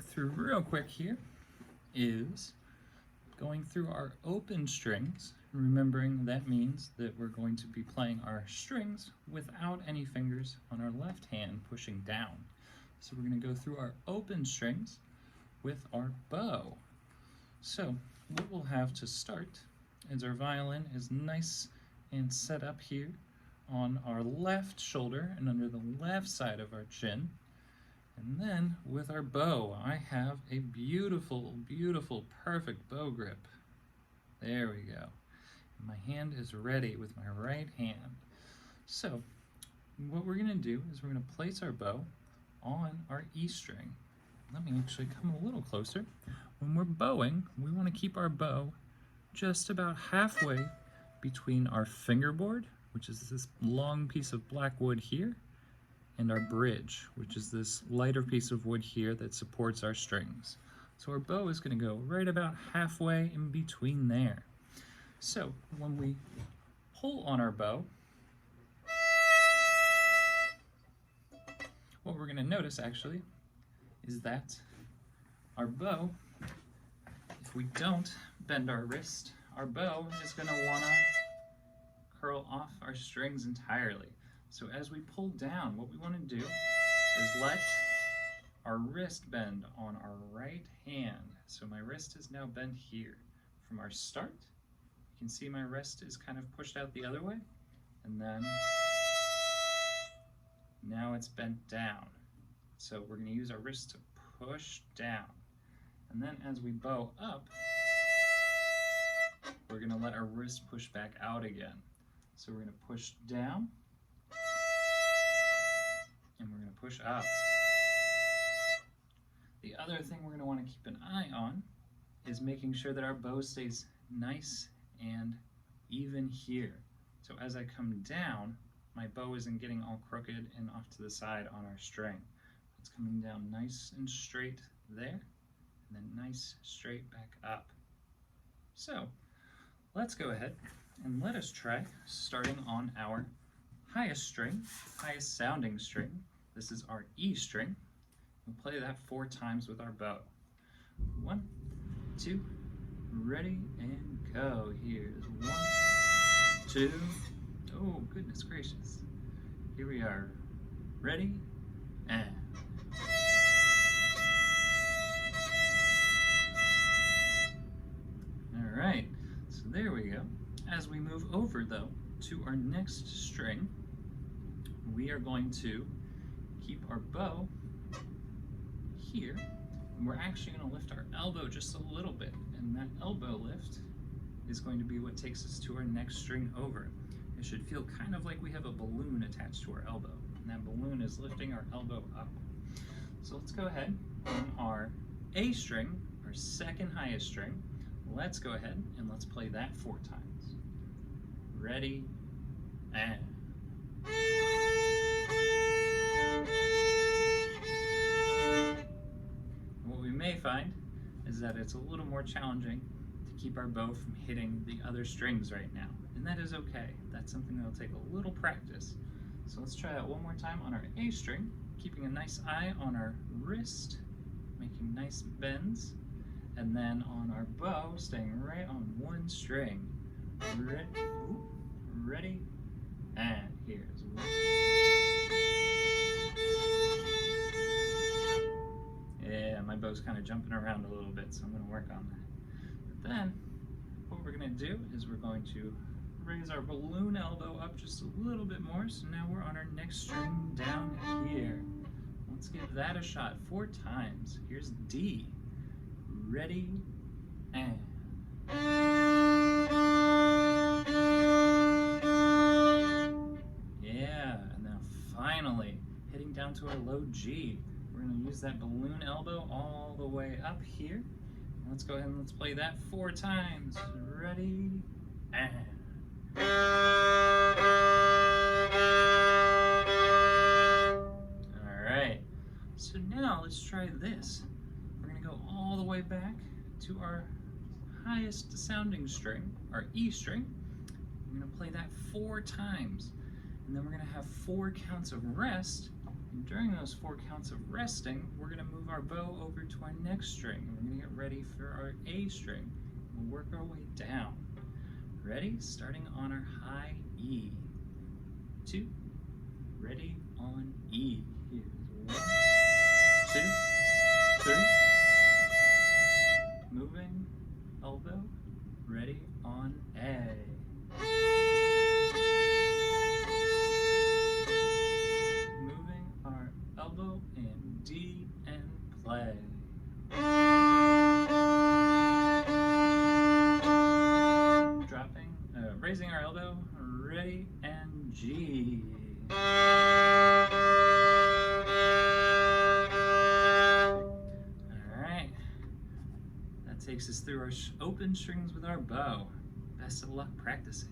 walk through real quick here is going through our open strings, remembering that means that we're going to be playing our strings without any fingers on our left hand pushing down. So we're going to go through our open strings with our bow. So what we'll have to start is our violin is nice and set up here on our left shoulder and under the left side of our chin. And then with our bow, I have a beautiful, beautiful, perfect bow grip. There we go. My hand is ready with my right hand. So what we're going to do is we're going to place our bow on our E string. Let me actually come a little closer. When we're bowing, we want to keep our bow just about halfway between our fingerboard, which is this long piece of black wood here, and our bridge, which is this lighter piece of wood here that supports our strings. So our bow is going to go right about halfway in between there. So when we pull on our bow, what we're going to notice actually is that our bow, if we don't bend our wrist, our bow is going to want to curl off our strings entirely. So as we pull down, what we want to do is let our wrist bend on our right hand. So my wrist is now bent here. From our start, you can see my wrist is kind of pushed out the other way, and then now it's bent down. So we're going to use our wrist to push down. And then as we bow up, we're going to let our wrist push back out again. So we're going to push down, and we're going to push up. The other thing we're going to want to keep an eye on is making sure that our bow stays nice and even here. So as I come down, my bow isn't getting all crooked and off to the side on our string. It's coming down nice and straight there, and then nice straight back up. So let's go ahead and let us try starting on our highest string, highest sounding string. This is our E string. We'll play that 4 times with our bow. 1, 2, ready, and go. Here's 1, 2, oh goodness gracious. Here we are. Ready, and. All right, so there we go. As we move over though to our next string, we are going to keep our bow here, and we're actually going to lift our elbow just a little bit, and that elbow lift is going to be what takes us to our next string over. It should feel kind of like we have a balloon attached to our elbow, and that balloon is lifting our elbow up. So let's go ahead on our A string, our second highest string. Let's go ahead and let's play that 4 times. Ready, and. What we may find is that it's a little more challenging to keep our bow from hitting the other strings right now, and that is okay. That's something that'll take a little practice. So let's try that one more time on our A string, keeping a nice eye on our wrist, making nice bends, and then on our bow, staying right on one string. Ready, and here's 1. Yeah, my bow's kind of jumping around a little bit, so I'm going to work on that. But then, what we're going to do is we're going to raise our balloon elbow up just a little bit more, so now we're on our next string down here. Let's give that a shot 4 times. Here's D. Ready, and. Yeah, and now finally, hitting down to our low G. We're going to use that balloon elbow all the way up here. Let's go ahead and let's play that 4 times. Ready, and. All right, so now let's try this. We're going to go all the way back to our highest sounding string, our E string. We're going to play that 4 times, and then we're going to have 4 counts of rest And during those 4 counts of resting, we're going to move our bow over to our next string. We're going to get ready for our A string. We'll work our way down. Ready? Starting on our high E. 2. Ready on E. Here's 1, 2, 3. Moving, elbow, ready on A. Moving our elbow in D and play. Dropping, raising our elbow, ready and G. Alright, that takes us through our open strings with our bow. Best of luck practicing.